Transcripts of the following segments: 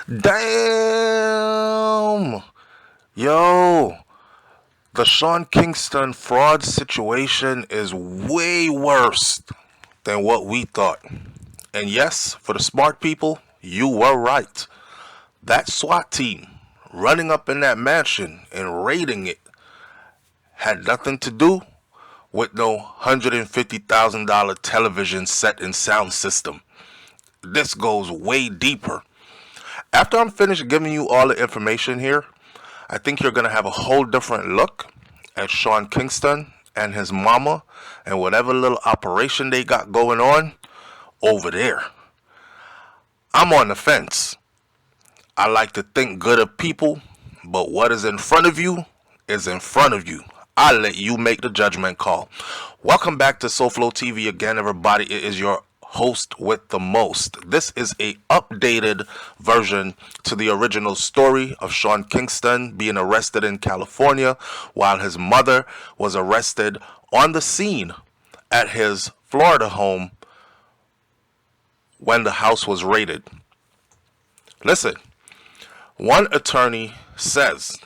Damn! Yo, the Sean Kingston fraud situation is way worse than what we thought. And yes, for the smart people, you were right. That SWAT team running up in that mansion and raiding it had nothing to do with no $150,000 television set and sound system. This goes way deeper. After I'm finished giving you all the information here, I think you're going to have a whole different look at Sean Kingston and his mama and whatever little operation they got going on over there. I'm on the fence. I like to think good of people, but what is in front of you is in front of you. I'll let you make the judgment call. Welcome back to SouFLoTV again, everybody. It is your host with the most. This is a updated version to the original story of Sean Kingston being arrested in California while his mother was arrested on the scene at his Florida home when the house was raided. Listen, one attorney says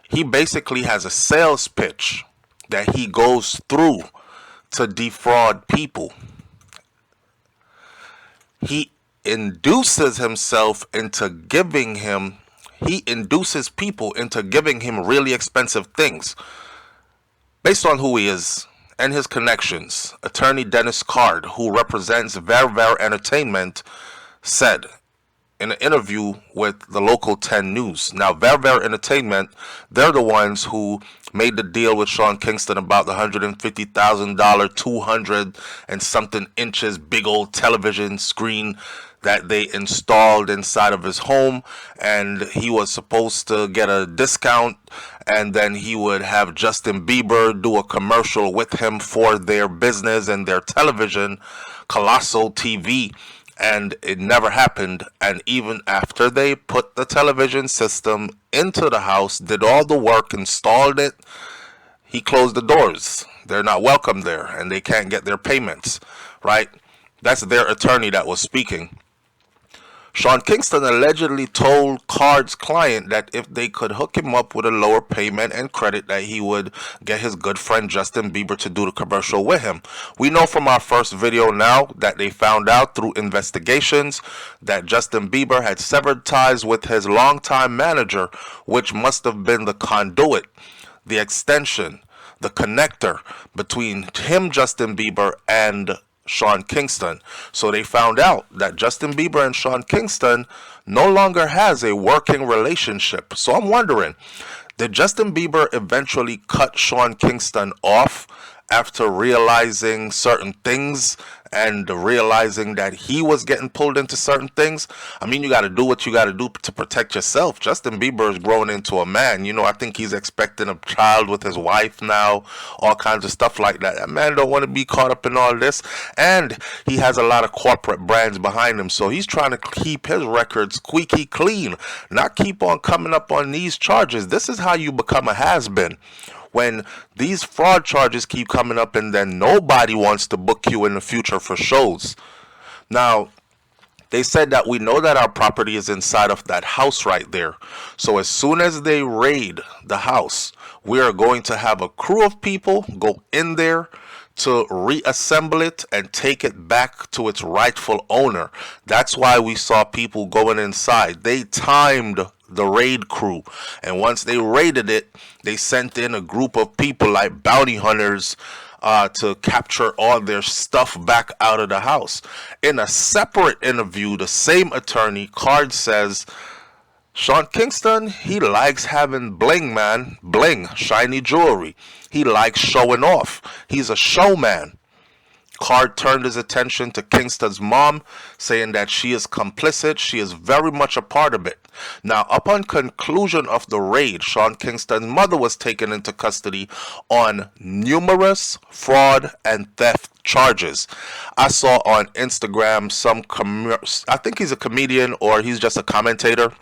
he basically has a sales pitch that he goes through to defraud people. He induces people into giving him really expensive things based on who he is and his connections. Attorney Dennis Card, who represents Ver Entertainment, said in an interview with the local 10 News. Now, Ver Entertainment, they're the ones who made the deal with Sean Kingston about the $150,000, 200 and something inches big old television screen that they installed inside of his home, and he was supposed to get a discount, and then he would have Justin Bieber do a commercial with him for their business and their television, Colossal TV. And it never happened. And even after they put the television system into the house, did all the work, installed it, he closed the doors. They're not welcome there, and they can't get their payments, right? That's their attorney that was speaking. Sean Kingston allegedly told Card's client that if they could hook him up with a lower payment and credit, that he would get his good friend Justin Bieber to do the commercial with him. We know from our first video now that they found out through investigations that Justin Bieber had severed ties with his longtime manager, which must have been the conduit, the extension, the connector between him, Justin Bieber, and Sean Kingston. So they found out that Justin Bieber and Sean Kingston no longer has a working relationship. So I'm wondering, did Justin Bieber eventually cut Sean Kingston off after realizing certain things and realizing that he was getting pulled into certain things? I mean, you got to do what you got to do to protect yourself. Justin Bieber is growing into a man. You know, I think he's expecting a child with his wife now, all kinds of stuff like that. That man don't want to be caught up in all this. And he has a lot of corporate brands behind him. So he's trying to keep his record squeaky clean, not keep on coming up on these charges. This is how you become a has-been. When these fraud charges keep coming up and then nobody wants to book you in the future for shows. Now, they said that we know that our property is inside of that house right there. So as soon as they raid the house, we are going to have a crew of people go in there to reassemble it and take it back to its rightful owner. That's why we saw people going inside. They timed the raid crew, and once they raided it, they sent in a group of people like bounty hunters to capture all their stuff back out of the house. In a separate interview, the same attorney, Card, says Sean Kingston, he likes having bling, man. Bling, shiny jewelry. He likes showing off. He's a showman. Card turned his attention to Kingston's mom, saying that she is complicit. She is very much a part of it. Now, upon conclusion of the raid, Sean Kingston's mother was taken into custody on numerous fraud and theft charges. I saw on Instagram I think he's a comedian or he's just a commentator.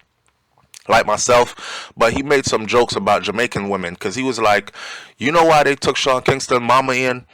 like myself, but he made some jokes about Jamaican women because he was like, you know why they took Sean Kingston Mama in?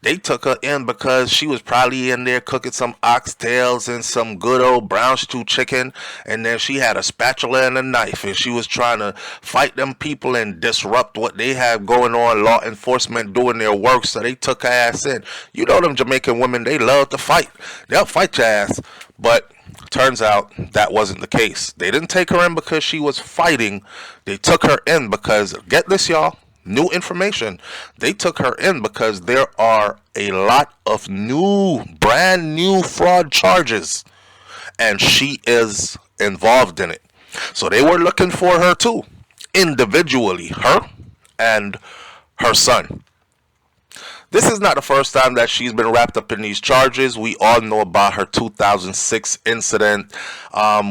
They took her in because she was probably in there cooking some oxtails and some good old brown stew chicken, and then she had a spatula and a knife, and she was trying to fight them people and disrupt what they have going on, law enforcement doing their work, so they took her ass in. You know them Jamaican women, they love to fight. They'll fight your ass. But turns out that wasn't the case. They didn't take her in because she was fighting. They took her in because, get this y'all, new information. They took her in because there are a lot of brand new fraud charges, and she is involved in it. So they were looking for her too, individually, her and her son. This is not the first time that she's been wrapped up in these charges. We all know about her 2006 incident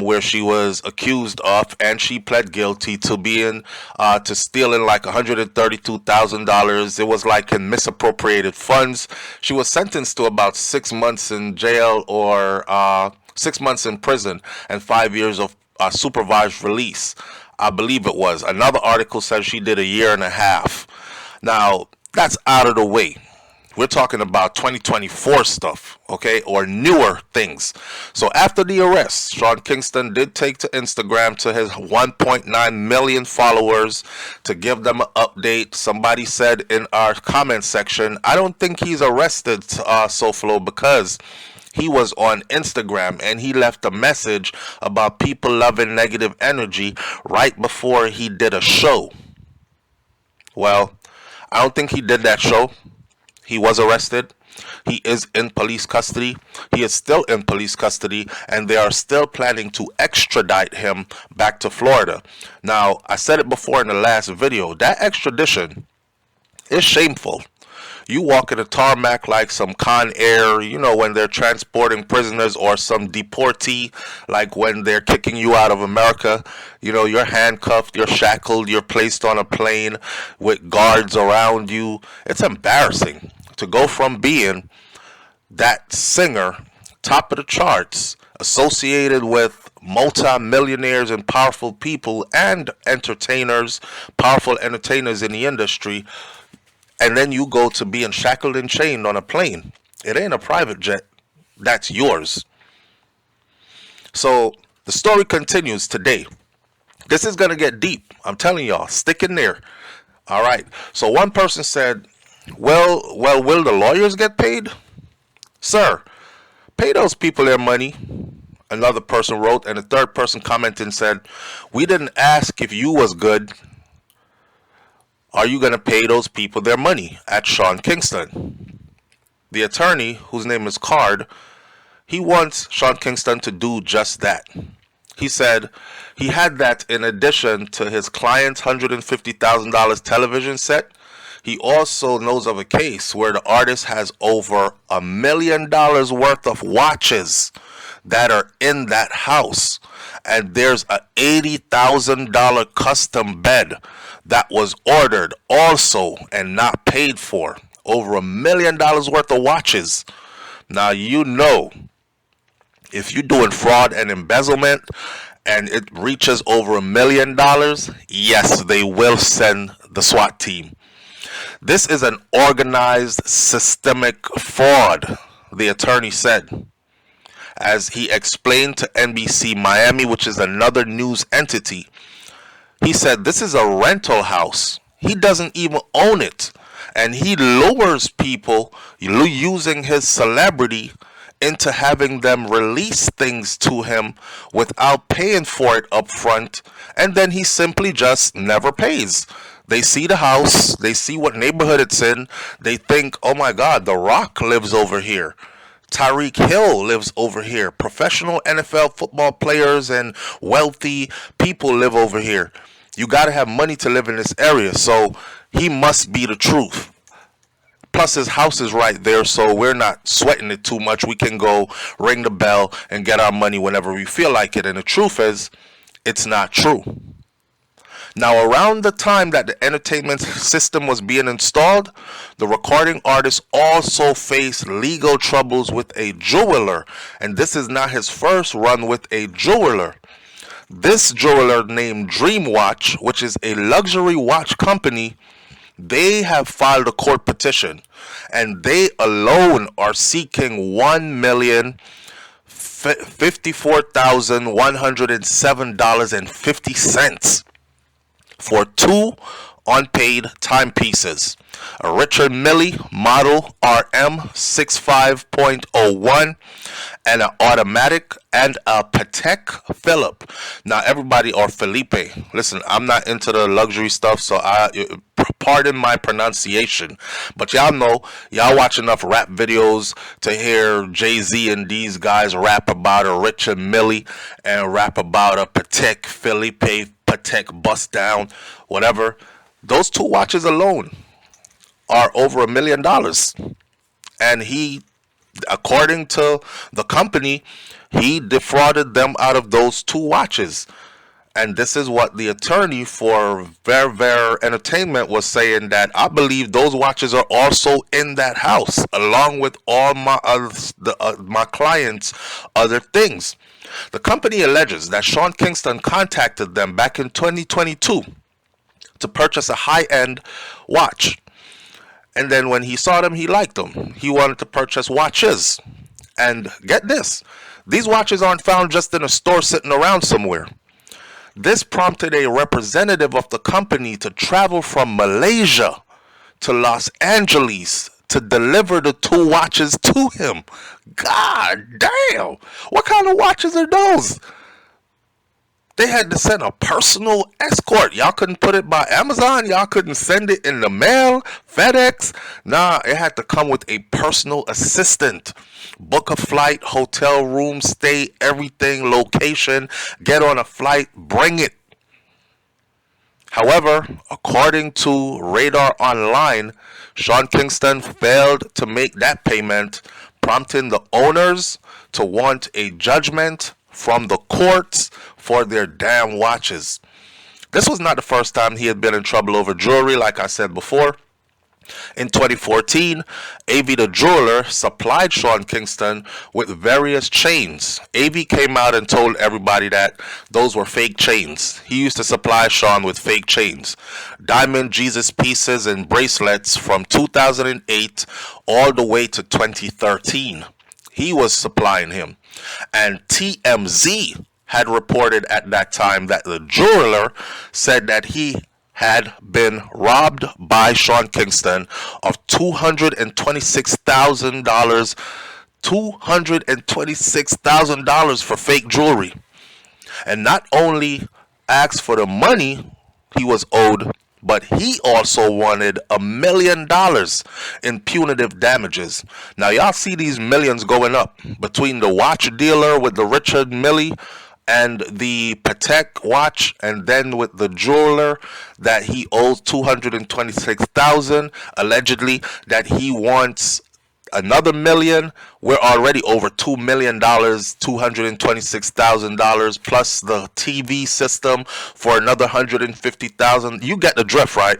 where she was accused of, and she pled guilty to to stealing like $132,000. It was like in misappropriated funds. She was sentenced to about 6 months in jail or 6 months in prison and 5 years of supervised release. I believe it was. Another article says she did a year and a half. Now, that's out of the way. We're talking about 2024 stuff, okay, or newer things. So after the arrest, Sean Kingston did take to Instagram to his 1.9 million followers to give them an update. Somebody said in our comment section, I don't think he's arrested, SouFLo, because he was on Instagram and he left a message about people loving negative energy right before he did a show. Well, I don't think he did that show. He was arrested. He is in police custody. He is still in police custody, and they are still planning to extradite him back to Florida. Now, I said it before in the last video, that extradition is shameful. You walk in a tarmac like some Con Air, you know, when they're transporting prisoners, or some deportee, like when they're kicking you out of America. You know, you're handcuffed, you're shackled, you're placed on a plane with guards around you. It's embarrassing to go from being that singer, top of the charts, associated with multi-millionaires and powerful people and entertainers, powerful entertainers in the industry, and then you go to being shackled and chained on a plane. It ain't a private jet. That's yours. So the story continues today. This is going to get deep. I'm telling y'all, stick in there. All right. So one person said, well, will the lawyers get paid? Sir, pay those people their money. Another person wrote, and a third person commented and said, we didn't ask if you was good. Are you going to pay those people their money? At Sean Kingston. The attorney, whose name is Card, he wants Sean Kingston to do just that. He said he had that in addition to his client's $150,000 television set. He also knows of a case where the artist has over $1 million worth of watches that are in that house. And there's a $80,000 custom bed that was ordered also and not paid for. Over $1 million worth of watches. Now, you know, if you're doing fraud and embezzlement and it reaches over $1 million, yes, they will send the SWAT team. This is an organized, systemic fraud, the attorney said, as he explained to NBC Miami, which is another news entity. He said this is a rental house. He doesn't even own it. And he lures people using his celebrity into having them release things to him without paying for it up front. And then he simply just never pays. They see the house. They see what neighborhood it's in. They think, oh my God, The Rock lives over here. Tyreek Hill lives over here. Professional NFL football players and wealthy people live over here. You got to have money to live in this area. So he must be the truth. Plus his house is right there, so we're not sweating it too much. We can go ring the bell and get our money whenever we feel like it. And the truth is, it's not true. Now, around the time that the entertainment system was being installed, the recording artist also faced legal troubles with a jeweler. And this is not his first run with a jeweler. This jeweler named Dream Watch, which is a luxury watch company, they have filed a court petition, and they alone are seeking $1,054,107.50 for two unpaid timepieces. A Richard Mille model RM65.01 and an automatic and a Patek Philippe. Now everybody, or Felipe, listen, I'm not into the luxury stuff, so pardon my pronunciation, but y'all know, y'all watch enough rap videos to hear Jay-Z and these guys rap about a Richard Mille and rap about a Patek Philippe, Patek bust down, whatever. Those two watches alone are over $1 million. And he, according to the company, he defrauded them out of those two watches. And this is what the attorney for Ver Entertainment was saying, that I believe those watches are also in that house, along with all my my clients' other things. The company alleges that Sean Kingston contacted them back in 2022 to purchase a high-end watch. And then when he saw them, he liked them. He wanted to purchase watches. And get this, these watches aren't found just in a store sitting around somewhere. This prompted a representative of the company to travel from Malaysia to Los Angeles to deliver the two watches to him. God damn! What kind of watches are those? They had to send a personal escort. Y'all couldn't put it by Amazon. Y'all couldn't send it in the mail, FedEx. Nah, it had to come with a personal assistant. Book a flight, hotel room, stay, everything, location, get on a flight, bring it. However, according to Radar Online, Sean Kingston failed to make that payment, prompting the owners to want a judgment from the courts for their damn watches. This was not the first time he had been in trouble over jewelry, like I said before. In 2014, AV the jeweler supplied Sean Kingston with various chains. AV came out and told everybody that those were fake chains. He used to supply Sean with fake chains. Diamond Jesus pieces and bracelets from 2008 all the way to 2013. He was supplying him. And TMZ had reported at that time that the jeweler said that he had been robbed by Sean Kingston of $226,000 $226,000 for fake jewelry, and not only asked for the money he was owed, but he also wanted $1 million in punitive damages. Now y'all see these millions going up between the watch dealer with the Richard Mille and the Patek watch, and then with the jeweler that he owes $226,000 allegedly, that he wants another $1 million. We're already over $2 million, $226,000 plus the TV system for another $150,000. You get the drift, right?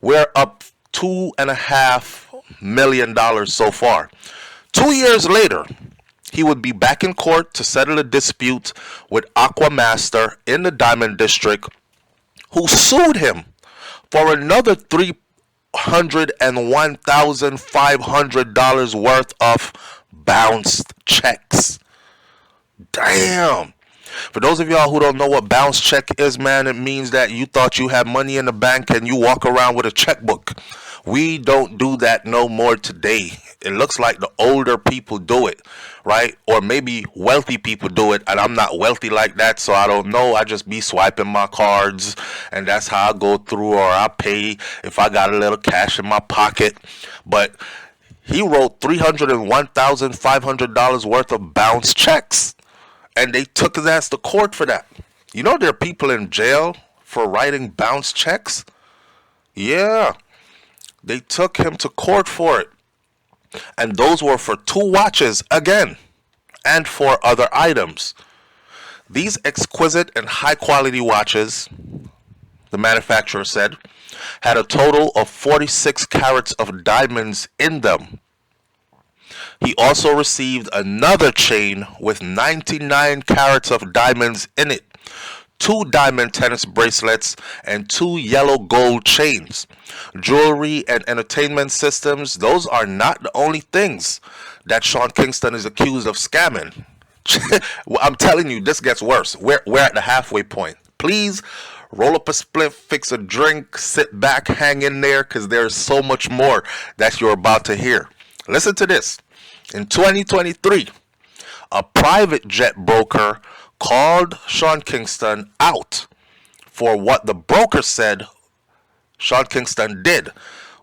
We're up $2.5 million so far. 2 years later, he would be back in court to settle a dispute with Aquamaster in the Diamond District, who sued him for another $301,500 worth of bounced checks. Damn. For those of y'all who don't know what bounce check is, man, it means that you thought you had money in the bank and you walk around with a checkbook. We don't do that no more today. It looks like the older people do it, right? Or maybe wealthy people do it, and I'm not wealthy like that, so I don't know. I just be swiping my cards, and that's how I go through, or I pay if I got a little cash in my pocket. But he wrote $301,500 worth of bounce checks, and they took his ass to court for that. You know there are people in jail for writing bounce checks? Yeah. They took him to court for it. And those were for 2 watches again, and for other items. These exquisite and high quality watches, the manufacturer said, had a total of 46 carats of diamonds in them. He also received another chain with 99 carats of diamonds in it, 2 diamond tennis bracelets, and 2 yellow gold chains. Jewelry and entertainment systems, those are not the only things that Sean Kingston is accused of scamming. Well, I'm telling you, this gets worse. We're at the halfway point. Please roll up a spliff, fix a drink, sit back, hang in there, because there's so much more that you're about to hear. Listen to this. In 2023, a private jet broker called Sean Kingston out for what the broker said Sean Kingston did,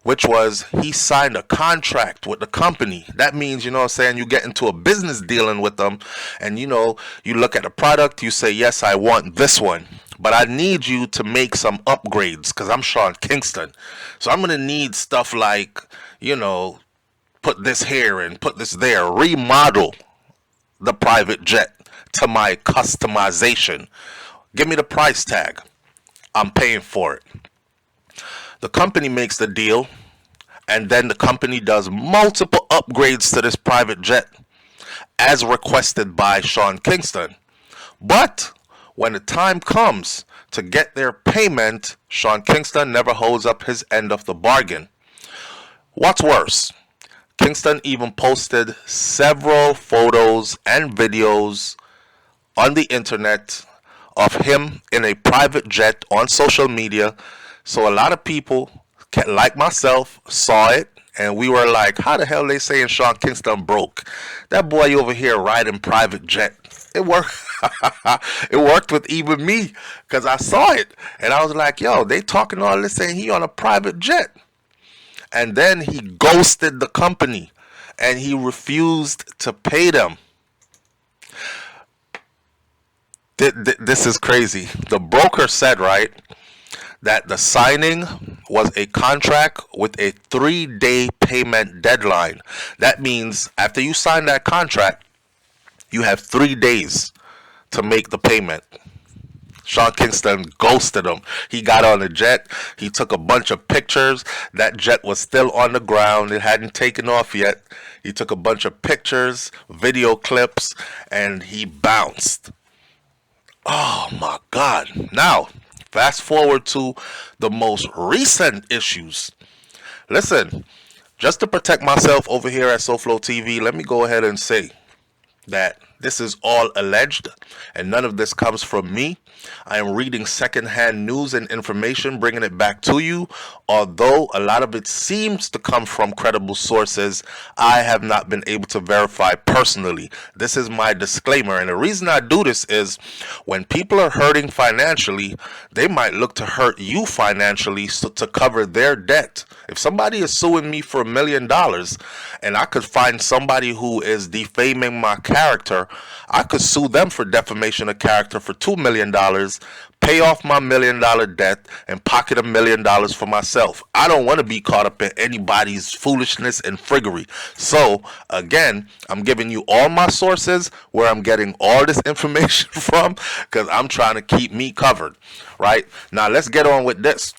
which was he signed a contract with the company. That means, you know what I'm saying, you get into a business dealing with them, and you look at the product, you say, yes, I want this one, but I need you to make some upgrades because I'm Sean Kingston. So I'm going to need stuff like, put this here and put this there, remodel the private jet to my customization. Give me the price tag. I'm paying for it. The company makes the deal, and then the company does multiple upgrades to this private jet as requested by Sean Kingston. But when the time comes to get their payment, Sean Kingston never holds up his end of the bargain. What's worse, Kingston even posted several photos and videos on the internet of him in a private jet on social media. So a lot of people, like myself, saw it, and we were like, how the hell they saying Sean Kingston broke? That boy over here riding private jet. It worked. It worked with even me, because I saw it, and I was like, yo, they talking all this saying he on a private jet. And then he ghosted the company, and he refused to pay them. This is crazy. The broker said, right, that the signing was a contract with a 3-day payment deadline. That means after you sign that contract, you have 3 days to make the payment. Sean Kingston ghosted him. He got on the jet. He took a bunch of pictures. That jet was still on the ground. It hadn't taken off yet. He took a bunch of pictures, video clips, and he bounced. Oh my God. Now, fast forward to the most recent issues. Listen, just to protect myself over here at SouFLoTV, let me go ahead and say that this is all alleged, and none of this comes from me. I am reading secondhand news and information, bringing it back to you. Although a lot of it seems to come from credible sources, I have not been able to verify personally. This is my disclaimer, and the reason I do this is when people are hurting financially, they might look to hurt you financially to cover their debt. If somebody is suing me for $1 million and I could find somebody who is defaming my character, I could sue them for defamation of character for $2 million, pay off my $1 million debt, and pocket $1 million for myself. I don't want to be caught up in anybody's foolishness and friggery. So, again, I'm giving you all my sources where I'm getting all this information from, because I'm trying to keep me covered, right? Now, let's get on with this.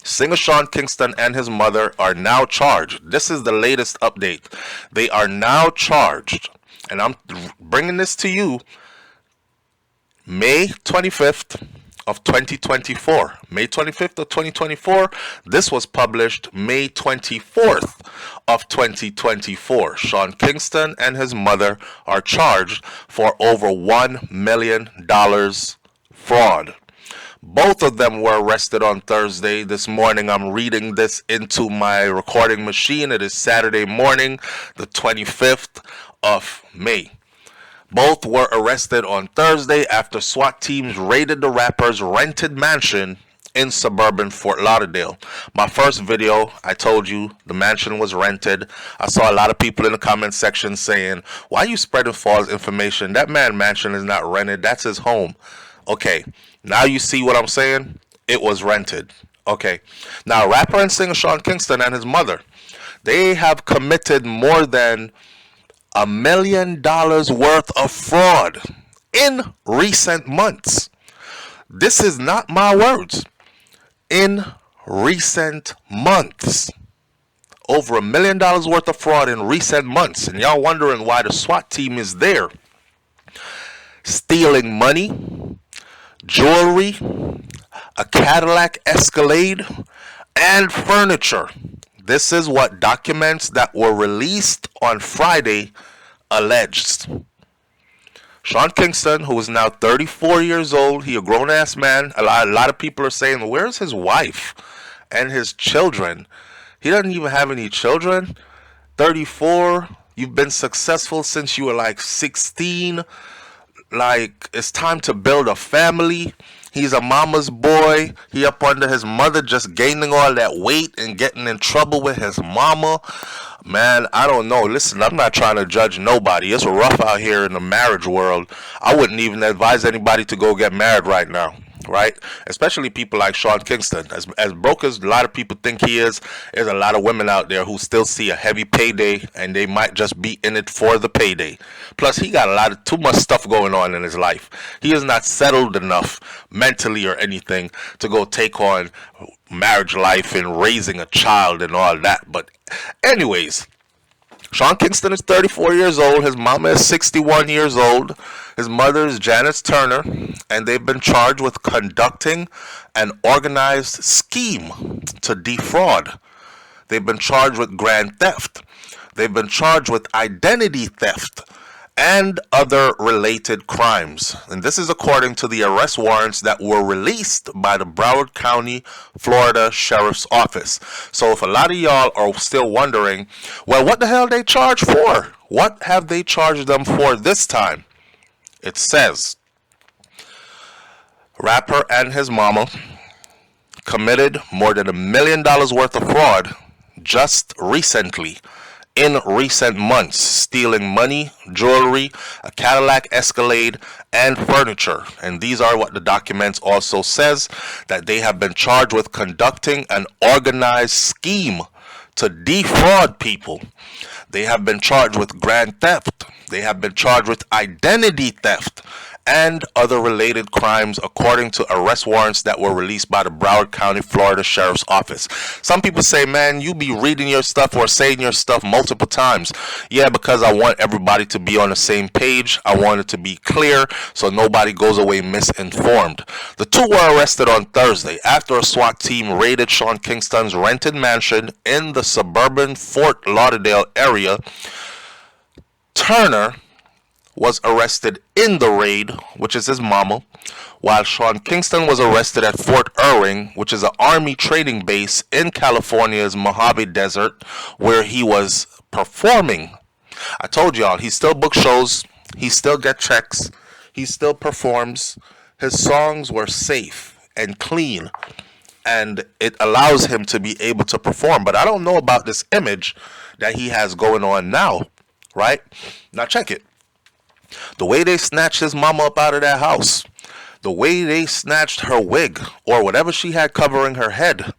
Singer Sean Kingston and his mother are now charged. This is the latest update. They are now charged, and I'm bringing this to you May 25th of 2024. May 25th of 2024. This was published May 24th of 2024. Sean Kingston and his mother are charged for over $1 million fraud. Both of them were arrested on Thursday. This morning, I'm reading this into my recording machine. It is Saturday morning, the 25th of May. Both were arrested on Thursday after SWAT teams raided the rapper's rented mansion in suburban Fort Lauderdale. My first video, I told you the mansion was rented. I saw a lot of people in the comment section saying, why are you spreading false information? That man's mansion is not rented. That's his home. Okay, now you see what I'm saying? It was rented. Okay, now rapper and singer Sean Kingston and his mother, they have committed more than $1 million worth of fraud in recent months. This is not my words. In recent months. Over $1 million worth of fraud in recent months. And y'all wondering why the SWAT team is there. Stealing money, jewelry, a Cadillac Escalade, and furniture. This is what documents that were released on Friday alleged. Sean Kingston, who is now 34 years old, he a grown-ass man. A lot of people are saying, where's his wife and his children? He doesn't even have any children. 34, you've been successful since you were like 16. Like, it's time to build a family. He's a mama's boy. He up under his mother, just gaining all that weight and getting in trouble with his mama. Man, I don't know. Listen, I'm not trying to judge nobody. It's rough out here in the marriage world. I wouldn't even advise anybody to go get married right now. Right? Especially people like Sean Kingston. As broke as a lot of people think he is, there's a lot of women out there who still see a heavy payday and they might just be in it for the payday. Plus, he got too much stuff going on in his life. He is not settled enough mentally or anything to go take on marriage life and raising a child and all that. But anyways, Sean Kingston is 34 years old. His mama is 61 years old. His mother is Janice Turner. And they've been charged with conducting an organized scheme to defraud. They've been charged with grand theft. They've been charged with identity theft and other related crimes. And this is according to the arrest warrants that were released by the Broward County, Florida Sheriff's Office. So if a lot of y'all are still wondering, well, what the hell they charged for? What have they charged them for this time? It says, rapper and his mama committed more than $1 million worth of fraud just recently. In recent months, stealing money, jewelry, a Cadillac Escalade, and furniture. And these are what the documents also says, that they have been charged with conducting an organized scheme to defraud people. They have been charged with grand theft. They have been charged with identity theft and other related crimes according to arrest warrants that were released by the Broward County, Florida Sheriff's Office. Some people say, man, you be reading your stuff or saying your stuff multiple times. Yeah, because I want everybody to be on the same page. I want it to be clear so nobody goes away misinformed. The two were arrested on Thursday after a SWAT team raided Sean Kingston's rented mansion in the suburban Fort Lauderdale area. Turner was arrested in the raid, which is his mama, while Sean Kingston was arrested at Fort Irwin, which is an Army training base in California's Mojave Desert, where he was performing. I told y'all, he still books shows, he still gets checks, he still performs. His songs were safe and clean, and it allows him to be able to perform. But I don't know about this image that he has going on now, right? Now check it. The way they snatched his mama up out of that house, the way they snatched her wig or whatever she had covering her head,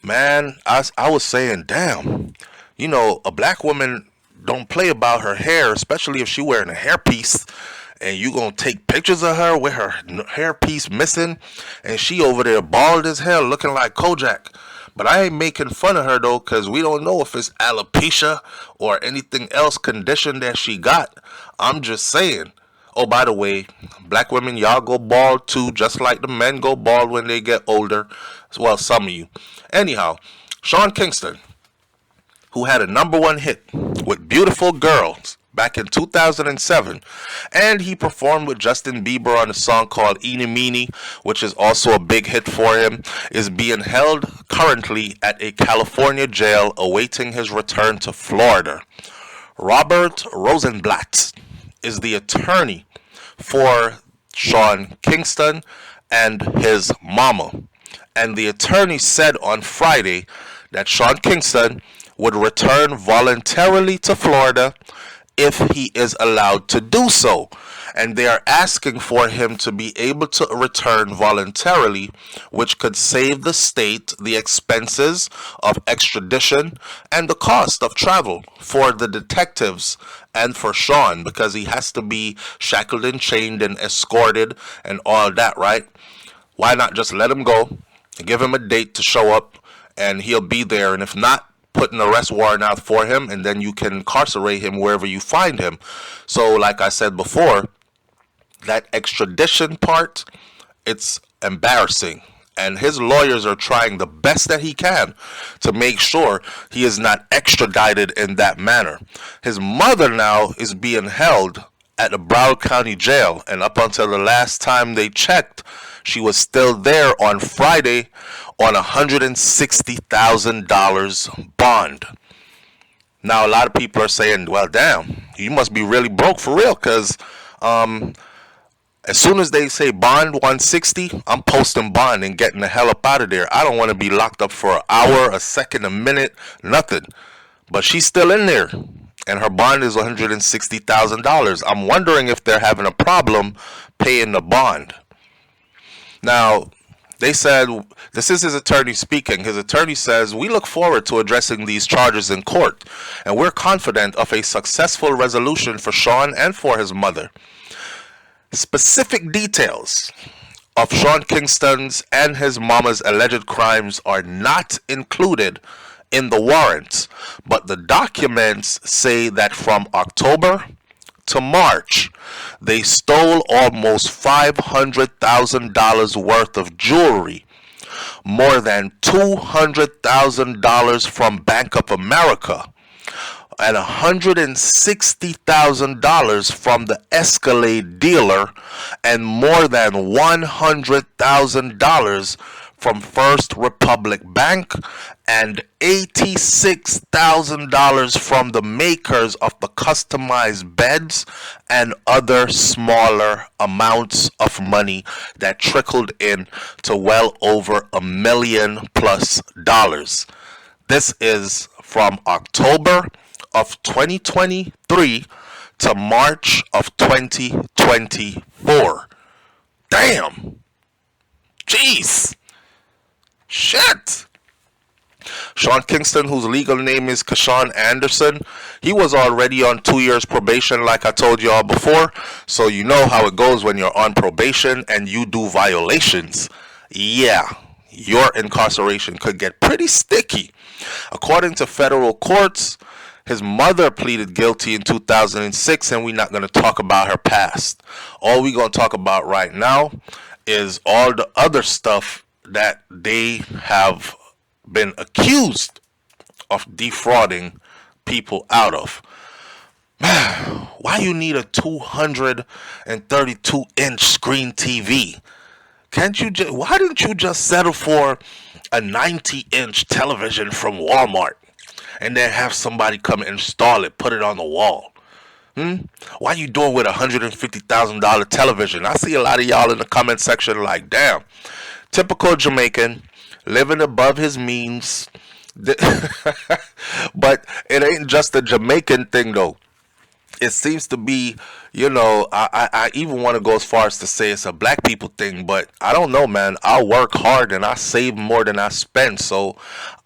man, I was saying, damn, you know, a black woman don't play about her hair, especially if she wearing a hairpiece, and you gonna take pictures of her with her hairpiece missing, and she over there bald as hell looking like Kojak. But I ain't making fun of her though, because we don't know if it's alopecia or anything else condition that she got. I'm just saying. Oh, by the way, black women, y'all go bald too, just like the men go bald when they get older. Well, some of you. Anyhow, Sean Kingston, who had a #1 hit with Beautiful Girls back in 2007, and he performed with Justin Bieber on a song called Eeny Meeny, which is also a big hit for him, is being held currently at a California jail awaiting his return to Florida. Robert Rosenblatt is the attorney for Sean Kingston and his mama. And the attorney said on Friday that Sean Kingston would return voluntarily to Florida if he is allowed to do so. And they are asking for him to be able to return voluntarily, which could save the state the expenses of extradition and the cost of travel for the detectives and for Sean, because he has to be shackled and chained and escorted and all that, right? Why not just let him go, give him a date to show up, and he'll be there. And if not, put an arrest warrant out for him, and then you can incarcerate him wherever you find him. So like I said before, that extradition part It's embarrassing. And his lawyers are trying the best that he can to make sure he is not extradited in that manner. His mother now is being held at the Broward County Jail, and up until the last time they checked, she was still there on Friday on $160,000 bond. Now, a lot of people are saying, well, damn, you must be really broke for real, because as soon as they say bond 160, I'm posting bond and getting the hell up out of there. I don't want to be locked up for an hour, a second, a minute, nothing. But she's still in there, and her bond is $160,000. I'm wondering if they're having a problem paying the bond. Now, they said, this is his attorney speaking. His attorney says, we look forward to addressing these charges in court, and we're confident of a successful resolution for Sean and for his mother. Specific details of Sean Kingston's and his mama's alleged crimes are not included in the warrant, but the documents say that from October to March, they stole almost $500,000 worth of jewelry, more than $200,000 from Bank of America, and $160,000 from the Escalade dealer, and more than $100,000 from First Republic Bank, and $86,000 from the makers of the customized beds, and other smaller amounts of money that trickled in to well over $1 million plus. This is from October of 2023 to March of 2024. Damn. Jeez. Shit. Sean Kingston, whose legal name is Sean Anderson, he was already on 2 years probation, like I told y'all before. So you know how it goes when you're on probation and you do violations. Yeah, your incarceration could get pretty sticky. According to federal courts, his mother pleaded guilty in 2006, and we're not going to talk about her past. All we're going to talk about right now is all the other stuff that they have been accused of defrauding people out of. Why you need a 232-inch screen TV? Why didn't you just settle for a 90-inch television from Walmart and then have somebody come and install it, put it on the wall? Why you doing with a $150,000 television? I see a lot of y'all in the comment section like, damn, typical Jamaican, living above his means. But it ain't just a Jamaican thing though. It seems to be, I even want to go as far as to say it's a black people thing, but I don't know, man. I work hard and I save more than I spend, so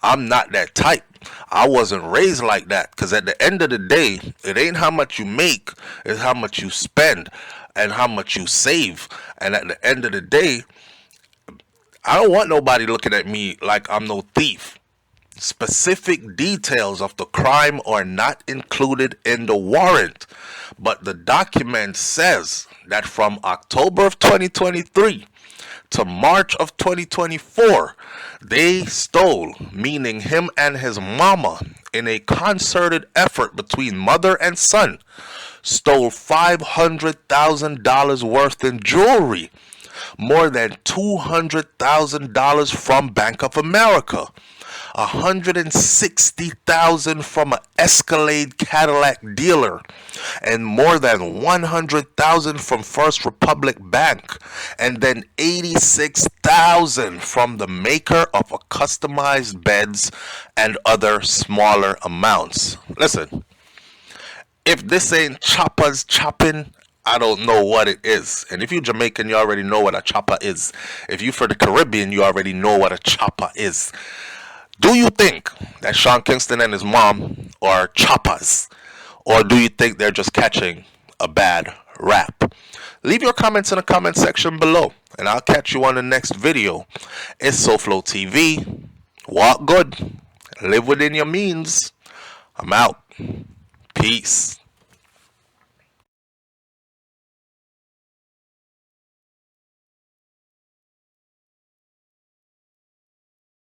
I'm not that type. I wasn't raised like that, because at the end of the day, it ain't how much you make, it's how much you spend and how much you save. And at the end of the day, I don't want nobody looking at me like I'm no thief. Specific details of the crime are not included in the warrant, but the document says that from October of 2023 to March of 2024, they stole, meaning him and his mama, in a concerted effort between mother and son, stole $500,000 worth in jewelry, more than $200,000 from Bank of America, $160,000 from an Escalade Cadillac dealer, and more than $100,000 from First Republic Bank, and then $86,000 from the maker of a customized beds and other smaller amounts. Listen, if this ain't choppers chopping, I don't know what it is. And if you're Jamaican, you already know what a chopper is. If you're for the Caribbean, you already know what a chopper is. Do you think that Sean Kingston and his mom are choppers? Or do you think they're just catching a bad rap? Leave your comments in the comment section below, and I'll catch you on the next video. It's SouFLoTV. Walk good. Live within your means. I'm out. Peace.